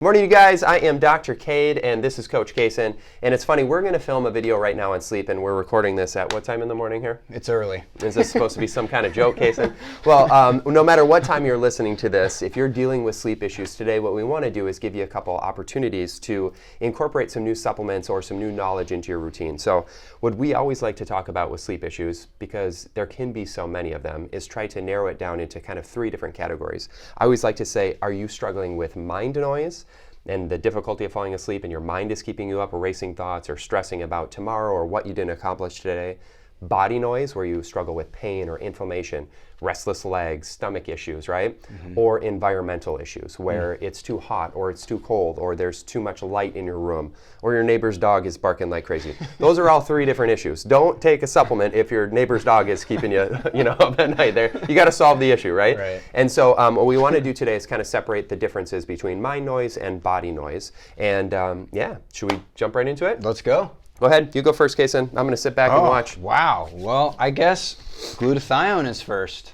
Morning, you guys. I am Dr. Cade, and this is Coach Cason. And it's funny, we're going to film a video right now on sleep, and we're recording this at what time in the morning here? It's early. Is this supposed to be some kind of joke, Cason? Well, no matter what time you're listening to this, if you're dealing with sleep issues today, what we want to do is give you a couple opportunities to incorporate some new supplements or some new knowledge into your routine. So what we always like to talk about with sleep issues, because there can be so many of them, is try to narrow it down into kind of 3 different categories. I always like to say, are you struggling with mind noise and the difficulty of falling asleep and your mind is keeping you up, or racing thoughts, or stressing about tomorrow or what you didn't accomplish today? Body noise, where you struggle with pain or inflammation, restless legs, stomach issues, right? Or environmental issues, where it's too hot or it's too cold or there's too much light in your room or your neighbor's dog is barking like crazy. Those are all 3 different issues. Don't take a supplement if your neighbor's dog is keeping you, up at night. There, you got to solve the issue, right? Right. And so what we want to do today is kind of separate the differences between mind noise and body noise. And yeah, should we jump right into it? Let's go. Go ahead. You go first, Cason. I'm going to sit back and watch. Wow. Well, I guess glutathione is first.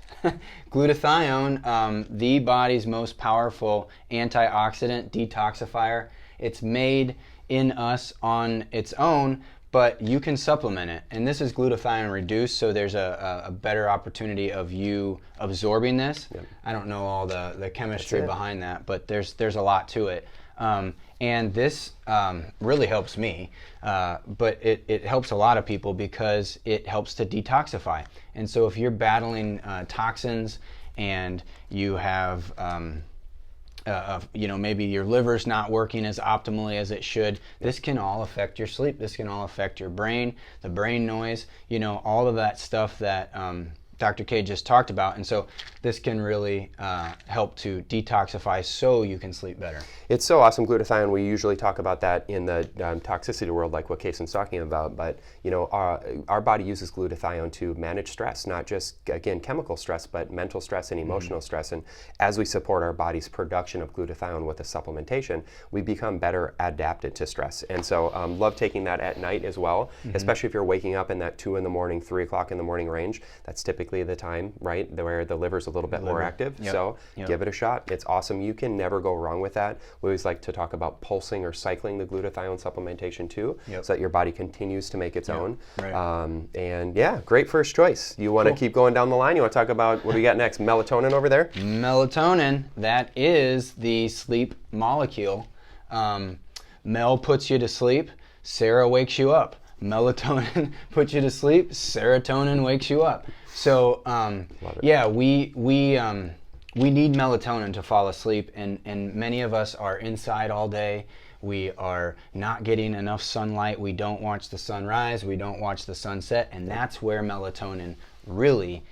Glutathione, the body's most powerful antioxidant detoxifier. It's made in us on its own, but you can supplement it. And this is glutathione reduced, so there's a better opportunity of you absorbing this. Yep. I don't know all the chemistry behind that, but there's a lot to it. And this really helps me, but it helps a lot of people because it helps to detoxify. And so if you're battling toxins and you have, maybe your liver's not working as optimally as it should, this can all affect your sleep. This can all affect your brain, the brain noise, all of that stuff that Dr. Cade just talked about. And so this can really help to detoxify so you can sleep better. It's so awesome, glutathione. We usually talk about that in the toxicity world, like what Cason's talking about. But our body uses glutathione to manage stress, not just, again, chemical stress, but mental stress and emotional stress. And as we support our body's production of glutathione with the supplementation, we become better adapted to stress. And so love taking that at night as well, especially if you're waking up in that 2 in the morning, 3 o'clock in the morning range. That's typically the time, right, where the liver's a little bit more active. Yep. So give it a shot. It's awesome. You can never go wrong with that. We always like to talk about pulsing or cycling the glutathione supplementation too, so that your body continues to make its own. Right. And yeah, great first choice. You want to keep going down the line? You want to talk about what do we got next? Melatonin over there? Melatonin, that is the sleep molecule. Mel puts you to sleep, Sarah wakes you up. Melatonin puts you to sleep, serotonin wakes you up. So yeah, we need melatonin to fall asleep, and many of us are inside all day. We are not getting enough sunlight. We don't watch the sunrise. We don't watch the sunset, and that's where melatonin really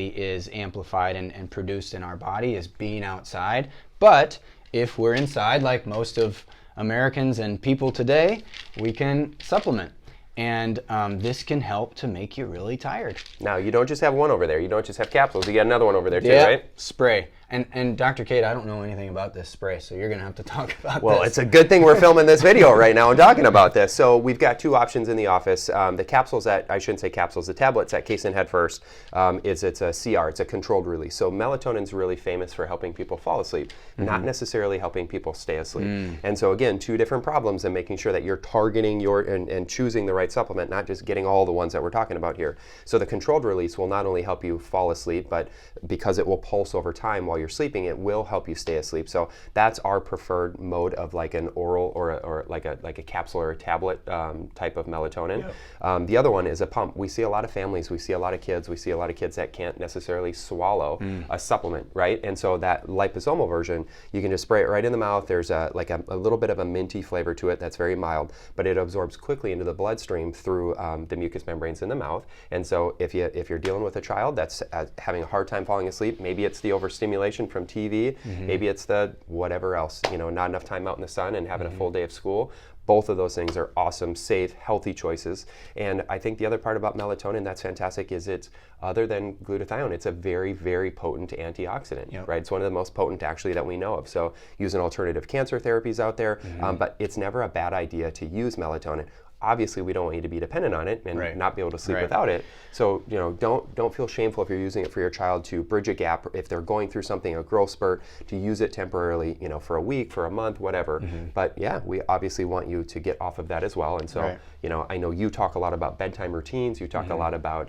is amplified and produced in our body, is being outside. But if we're inside, like most of Americans and people today, we can supplement. And this can help to make you really tired. Now, you don't just have one over there. You don't just have capsules. You got another one over there too, right? Spray. And Dr. Cade, I don't know anything about this spray, so you're going to have to talk about this. Well, it's a good thing we're filming this video right now and talking about this. So we've got 2 options in the office. The capsules I shouldn't say capsules, the tablets that Cason had first, it's a CR, it's a controlled release. So melatonin's really famous for helping people fall asleep, not necessarily helping people stay asleep. And so again, 2 different problems, and making sure that you're targeting and choosing the right supplement, not just getting all the ones that we're talking about here. So the controlled release will not only help you fall asleep, but because it will pulse over time while you're sleeping, it will help you stay asleep. So that's our preferred mode of like an oral or like a capsule or a tablet type of melatonin. Yep. The other one is a pump. We see a lot of families, we see a lot of kids that can't necessarily swallow a supplement, right? And so that liposomal version, you can just spray it right in the mouth. There's a little bit of a minty flavor to it that's very mild, but it absorbs quickly into the bloodstream through the mucous membranes in the mouth. And so if you're dealing with a child that's having a hard time falling asleep, maybe it's the overstimulation from TV, maybe it's the whatever else, not enough time out in the sun and having a full day of school. Both of those things are awesome, safe, healthy choices. And I think the other part about melatonin that's fantastic is it's, other than glutathione, it's a very, very potent antioxidant, right? It's one of the most potent actually that we know of. So using alternative cancer therapies out there, but it's never a bad idea to use melatonin. obviously we don't want you to be dependent on it and Right. not be able to sleep Right. without it. So, you know, don't feel shameful if you're using it for your child to bridge a gap, if they're going through something, a growth spurt, to use it temporarily, you know, for a week, for a month, whatever. But yeah, we obviously want you to get off of that as well. And so, Right. you know, I know you talk a lot about bedtime routines. You talk a lot about,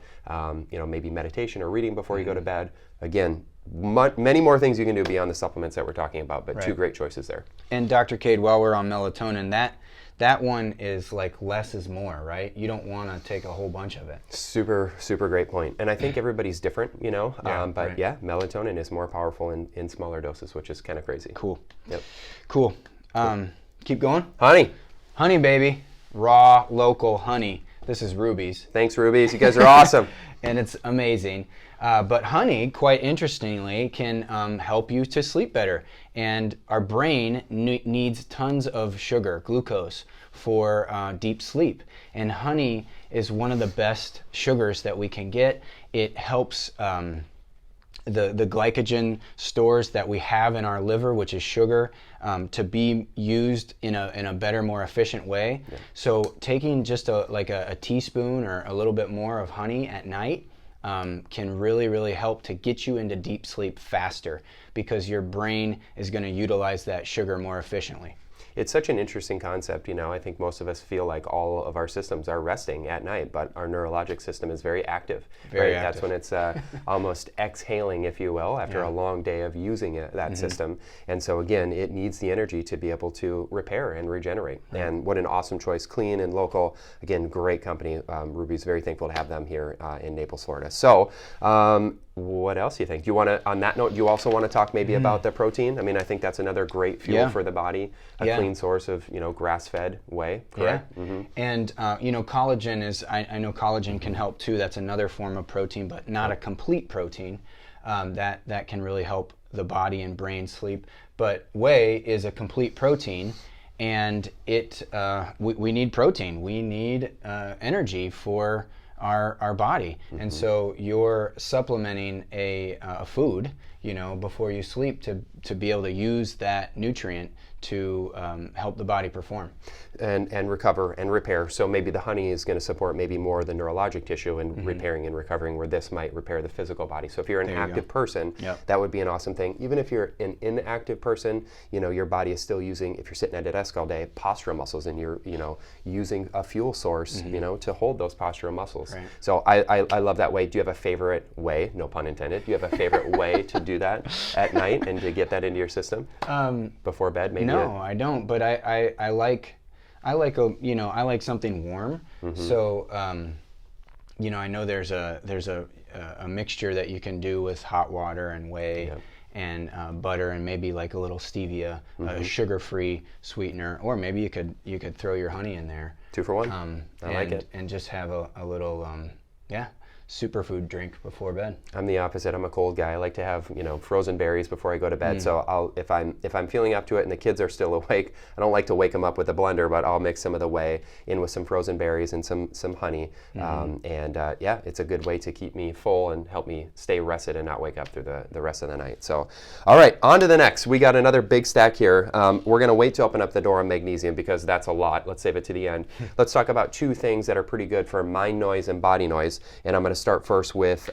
you know, maybe meditation or reading before you go to bed. Again, many more things you can do beyond the supplements that we're talking about, but two great choices there. And Dr. Cade, while we're on melatonin, that one is like less is more, right? You don't want to take a whole bunch of it. Super, super great point. And I think everybody's different, you know, but right. yeah, melatonin is more powerful in smaller doses, which is kind of crazy. Cool. Yep. Cool. Keep going. Honey. Honey, baby. Raw, local honey. This is Ruby's. Thanks, Rubies. You guys are awesome. And it's amazing. But honey, quite interestingly, can help you to sleep better. And our brain needs tons of sugar, glucose, for deep sleep. And honey is one of the best sugars that we can get. It helps the glycogen stores that we have in our liver, which is sugar, to be used in a better, more efficient way. Yeah. So taking just a teaspoon or a little bit more of honey at night can really, really help to get you into deep sleep faster, because your brain is going to utilize that sugar more efficiently. It's such an interesting concept, you know. I think most of us feel like all of our systems are resting at night, but our neurologic system is very active. Very active. That's when it's almost exhaling, if you will, after Yeah. a long day of using that system. And so again, it needs the energy to be able to repair and regenerate. And what an awesome choice, clean and local. Again, great company. Ruby's very thankful to have them here in Naples, Florida. So what else do you think? Do you want to, on that note, do you also want to talk maybe about the protein? I mean, I think that's another great fuel for the body, a clean source of, you know, grass-fed whey, correct? Yeah. And, you know, collagen is, I know collagen can help too. That's another form of protein, but not a complete protein that can really help the body and brain sleep. But whey is a complete protein, and we need protein. We need energy for our body. And so you're supplementing a food, you know, before you sleep to be able to use that nutrient to help the body perform. And recover and repair. So maybe the honey is going to support maybe more the neurologic tissue and repairing and recovering, where this might repair the physical body. So if you're an active person, that would be an awesome thing. Even if you're an inactive person, you know, your body is still using, if you're sitting at a desk all day, postural muscles, and you're, you know, using a fuel source, you know, to hold those postural muscles. Right. So I love that way. Do you have a favorite way, no pun intended, do you have a favorite way to do that at night and to get that into your system before bed? Maybe no, I don't, but I like something warm. So you know, I know there's a mixture that you can do with hot water and whey and butter and maybe like a little stevia, a sugar-free sweetener, or maybe you could throw your honey in there. 2 for 1. I like it. And just have a little superfood drink before bed. I'm the opposite. I'm a cold guy. I like to have, you know, frozen berries before I go to bed. So if I'm feeling up to it and the kids are still awake, I don't like to wake them up with a blender, but I'll mix some of the whey in with some frozen berries and some honey. Yeah, it's a good way to keep me full and help me stay rested and not wake up through the rest of the night. So, all right, on to the next. We got another big stack here. We're going to wait to open up the door on magnesium because that's a lot. Let's save it to the end. Let's talk about 2 things that are pretty good for mind noise and body noise. And I'm going to start first with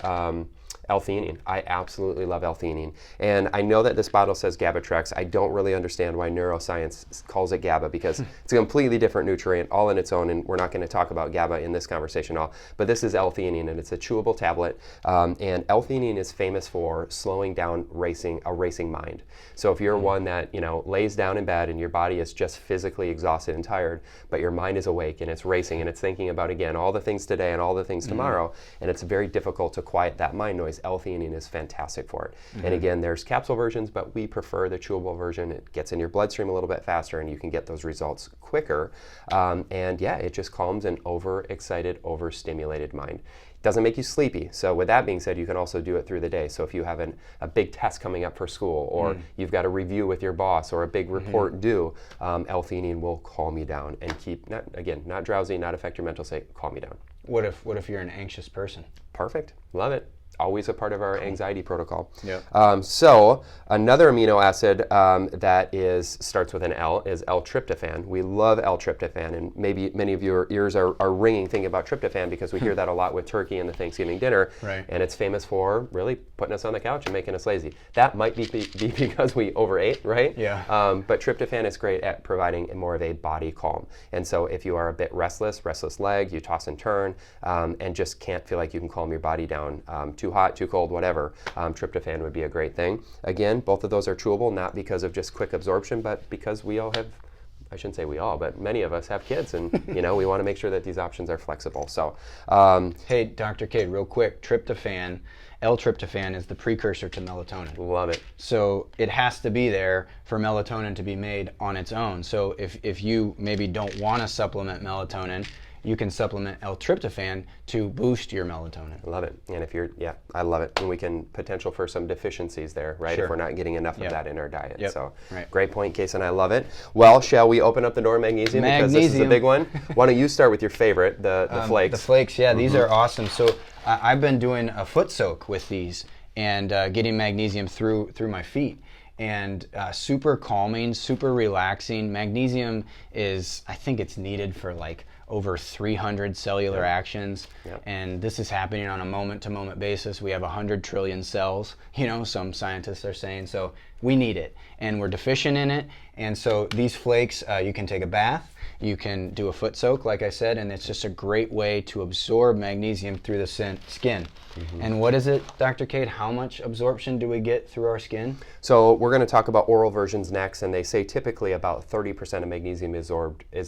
L-theanine. I absolutely love L-theanine. And I know that this bottle says GABAtrex. I don't really understand why neuroscience calls it GABA, because it's a completely different nutrient all in its own, and we're not going to talk about GABA in this conversation at all. But this is L-theanine, and it's a chewable tablet. And L-theanine is famous for slowing down a racing mind. So if you're one that, you know, lays down in bed and your body is just physically exhausted and tired, but your mind is awake and it's racing and it's thinking about, again, all the things today and all the things tomorrow, and it's very difficult to quiet that mind noise, L-theanine is fantastic for it. And again, there's capsule versions, but we prefer the chewable version. It gets in your bloodstream a little bit faster and you can get those results quicker. And yeah, it just calms an overexcited, overstimulated mind. Doesn't make you sleepy. So with that being said, you can also do it through the day. So if you have a big test coming up for school, or you've got a review with your boss, or a big report due, L-theanine will calm you down and keep, not drowsy, not affect your mental state, calm you down. What if you're an anxious person? Perfect. Love it. always a part of our anxiety protocol. Yep. So another amino acid that starts with an L is L-Tryptophan. We love L-Tryptophan, and maybe many of your ears are ringing thinking about tryptophan because we hear that a lot with turkey and the Thanksgiving dinner. Right. And it's famous for really putting us on the couch and making us lazy. That might be because we overate, right? Yeah. But tryptophan is great at providing more of a body calm. And so if you are a bit restless leg, you toss and turn, and just can't feel like you can calm your body down, too hot, too cold, whatever, tryptophan would be a great thing. Again, both of those are chewable, not because of just quick absorption, but because we all have, I shouldn't say we all, but many of us have kids, and we want to make sure that these options are flexible. So, hey, Dr. Cade, real quick, tryptophan, L-tryptophan is the precursor to melatonin. Love it. So it has to be there for melatonin to be made on its own. So if you maybe don't want to supplement melatonin, you can supplement L-tryptophan to boost your melatonin. Love it. And if you're, I love it. And we can potential for some deficiencies there, right? Sure. If we're not getting enough Yep. of that in our diet. Yep. So Right. Great point, Cason. I love it. Well, shall we open up the door of magnesium? Because this is a big one. Why don't you start with your favorite, the flakes? The flakes, yeah, these are awesome. So I've been doing a foot soak with these and getting magnesium through my feet. And super calming, super relaxing. Magnesium is, I think it's needed for like over 300 cellular actions. Yep. And this is happening on a moment-to-moment basis. We have 100 trillion cells, some scientists are saying. So we need it, and we're deficient in it. And so these flakes, you can take a bath, you can do a foot soak, like I said, and it's just a great way to absorb magnesium through the skin. Mm-hmm. And what is it, Dr. Cade? How much absorption do we get through our skin? So we're going to talk about oral versions next, and they say typically about 30% of magnesium is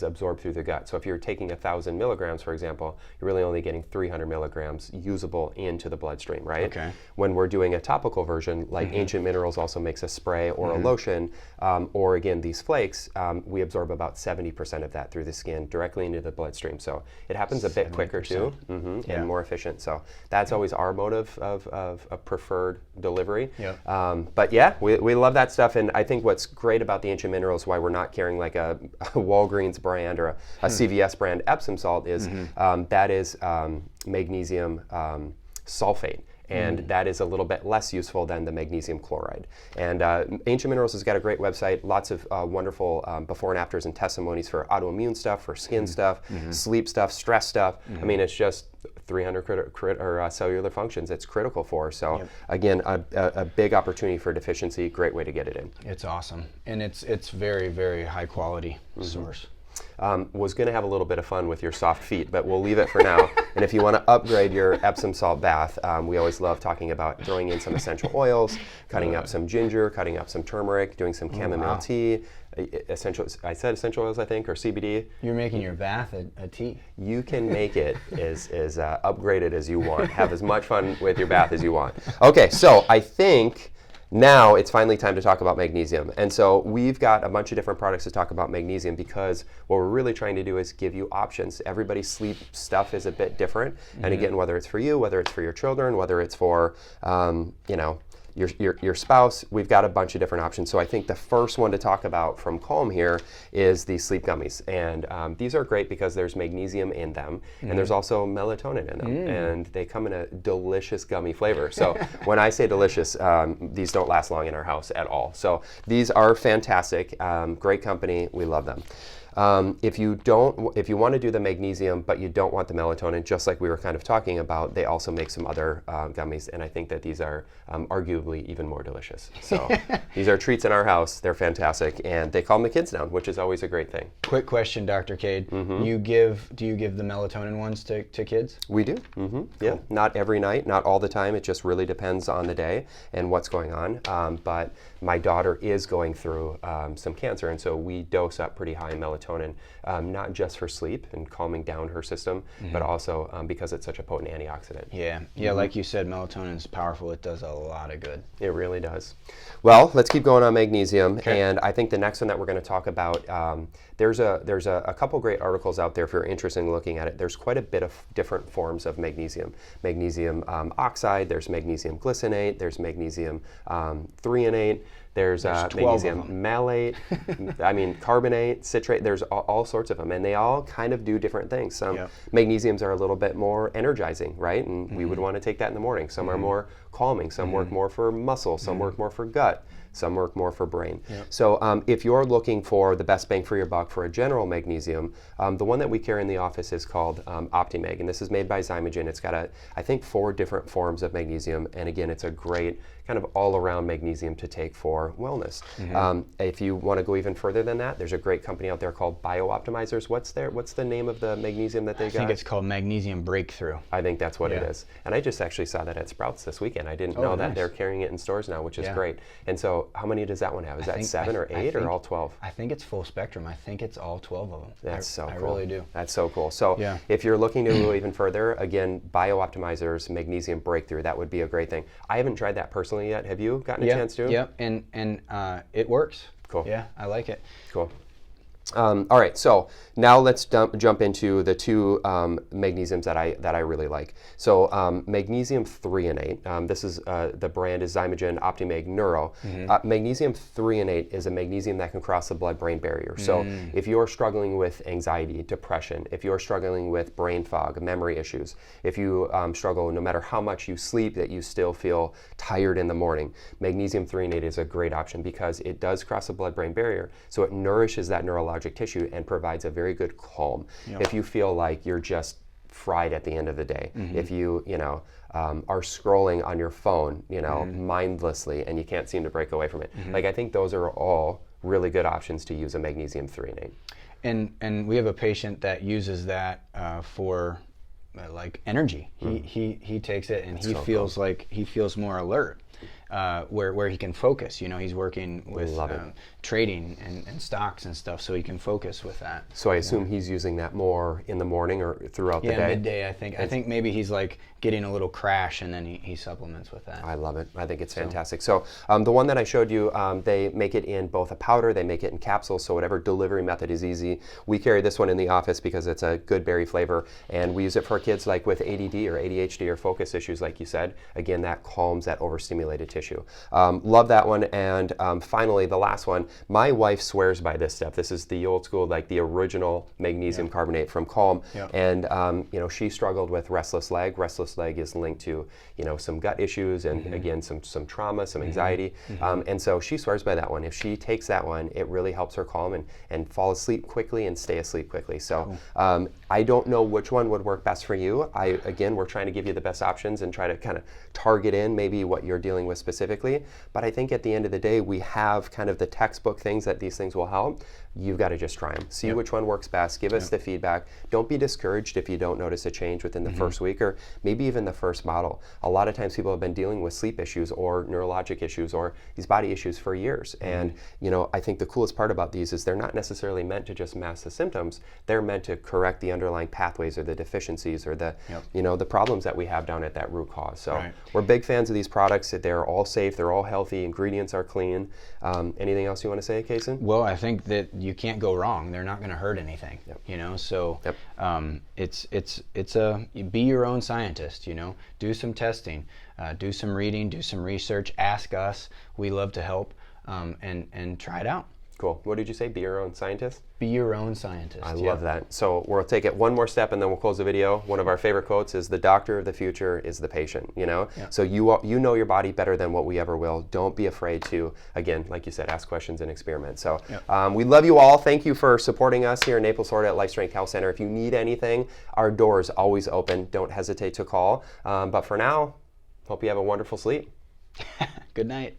absorbed through the gut. So if you're taking 1,000 milligrams, for example, you're really only getting 300 milligrams usable into the bloodstream, right? Okay. When we're doing a topical version, like Ancient Minerals also makes a spray or a lotion, or again, these flakes, we absorb about 70% of that through the skin directly into the bloodstream. So it happens a bit quicker too, and more efficient. So that's always our motive of a preferred delivery. Yep. But yeah, we love that stuff. And I think what's great about the Ancient Minerals, why we're not carrying like a Walgreens brand or a CVS brand Epsom salt is that is magnesium sulfate. And that is a little bit less useful than the magnesium chloride. And Ancient Minerals has got a great website, lots of wonderful before and afters and testimonies for autoimmune stuff, for skin stuff, sleep stuff, stress stuff. I mean, it's just 300 cellular functions it's critical for. So again, a big opportunity for deficiency, great way to get it in. It's awesome. And it's very, very high quality source. Was going to have a little bit of fun with your soft feet, but we'll leave it for now. And if you want to upgrade your Epsom salt bath, we always love talking about throwing in some essential oils, cutting up some ginger, cutting up some turmeric, doing some chamomile tea. I said essential oils, I think, or CBD. You're making your bath a tea. You can make it as upgraded as you want. Have as much fun with your bath as you want. Okay, so I think now it's finally time to talk about magnesium. And so we've got a bunch of different products to talk about magnesium because what we're really trying to do is give you options. Everybody's sleep stuff is a bit different. And again, whether it's for you, whether it's for your children, whether it's for, your spouse, we've got a bunch of different options. So I think the first one to talk about from Calm here is the sleep gummies. And these are great because there's magnesium in them and there's also melatonin in them. And they come in a delicious gummy flavor. So when I say delicious, these don't last long in our house at all. So these are fantastic, great company, we love them. If you want to do the magnesium, but you don't want the melatonin, just like we were kind of talking about, they also make some other gummies, and I think that these are arguably even more delicious. So these are treats in our house. They're fantastic, and they calm the kids down, which is always a great thing. Quick question, Dr. Cade. Do you give the melatonin ones to kids? We do. Cool. Yeah, not every night, not all the time. It just really depends on the day and what's going on. But my daughter is going through some cancer, and so we dose up pretty high in melatonin, not just for sleep and calming down her system, but also because it's such a potent antioxidant. Yeah, like you said, melatonin is powerful. It does a lot of good. It really does. Well, let's keep going on magnesium, and I think the next one that we're going to talk about, there's a couple great articles out there if you're interested in looking at it. There's quite a bit of different forms of magnesium. Magnesium oxide, there's magnesium glycinate, there's magnesium threonate, There's 12 magnesium of 'em. malate, I mean carbonate, citrate, there's all sorts of them, and they all kind of do different things. Some Yep. magnesiums are a little bit more energizing, right? And we would want to take that in the morning. Some are more calming, some work more for muscle, some work more for gut, some work more for brain. Yep. So if you're looking for the best bang for your buck for a general magnesium, the one that we carry in the office is called OptiMag, and this is made by Zymogen. It's got, I think, 4 different forms of magnesium, and again, it's a great kind of all-around magnesium to take for wellness. If you want to go even further than that, there's a great company out there called BioOptimizers. What's the name of the magnesium that they got? I think it's called Magnesium Breakthrough. I think that's what it Yeah. is. And I just actually saw that at Sprouts this weekend. I didn't know that. Nice. They're carrying it in stores now, which is Yeah. great. And so how many does that one have? Is that 7 or 8 or all 12? I think it's full spectrum. I think it's all 12 of them. That's so cool. I really do. That's so cool. So Yeah. if you're looking to go even further, again, BioOptimizers, Magnesium Breakthrough, that would be a great thing. I haven't tried that personally yet. Have you gotten a chance to? Yep, and it works. Cool. Yeah, I like it. Cool. All right, so now let's jump into the 2 magnesiums that I really like. So Magnesium Threonate, this is the brand is Zymogen OptiMag Neuro. Magnesium Threonate is a magnesium that can cross the blood-brain barrier. So if you're struggling with anxiety, depression, if you're struggling with brain fog, memory issues, if you struggle no matter how much you sleep that you still feel tired in the morning, Magnesium Threonate is a great option because it does cross the blood-brain barrier, so it nourishes that neurologic tissue and provides a very good calm. If you feel like you're just fried at the end of the day, if you are scrolling on your phone, mindlessly, and you can't seem to break away from it, like I think those are all really good options to use a Magnesium Threonate. And we have a patient that uses that for like energy. He takes it and he feels like he feels more alert. Where he can focus. He's working with trading and stocks and stuff, so he can focus with that. So I assume he's using that more in the morning or throughout the day? Yeah, midday, I think. I think maybe he's like getting a little crash and then he supplements with that. I love it. I think it's fantastic. So the one that I showed you, they make it in both a powder, they make it in capsules, so whatever delivery method is easy. We carry this one in the office because it's a good berry flavor, and we use it for kids like with ADD or ADHD or focus issues, like you said. Again, that calms that overstimulated tissue. Love that one. And finally, the last one, my wife swears by this stuff. This is the old school, like the original magnesium carbonate from Calm. And she struggled with restless leg. Restless leg is linked to some gut issues and again some trauma, some anxiety. And so she swears by that one. If she takes that one, it really helps her calm and fall asleep quickly and stay asleep quickly. So I don't know which one would work best for you. Again, we're trying to give you the best options and try to kind of target in maybe what you're dealing with specifically. But I think at the end of the day, we have kind of the textbook things that these things will help. You've got to just try them. See which one works best. Give us the feedback. Don't be discouraged if you don't notice a change within the first week or maybe even the first bottle. A lot of times people have been dealing with sleep issues or neurologic issues or these body issues for years. And I think the coolest part about these is they're not necessarily meant to just mask the symptoms. They're meant to correct the underlying pathways or the deficiencies or the the problems that we have down at that root cause. So we're big fans of these products. They're all safe. They're all healthy. Ingredients are clean. Anything else you want to say, Cason? Well, I think that you can't go wrong. They're not going to hurt anything. So it's be your own scientist. Do some testing, do some reading, do some research. Ask us. We love to help, and try it out. Cool. What did you say? Be your own scientist? Be your own scientist. I love that. So we'll take it one more step and then we'll close the video. One of our favorite quotes is, the doctor of the future is the patient, So you know your body better than what we ever will. Don't be afraid to, again, like you said, ask questions and experiment. So we love you all. Thank you for supporting us here in Naples, Florida at Life Strength Health Center. If you need anything, our door is always open. Don't hesitate to call. But for now, hope you have a wonderful sleep. Good night.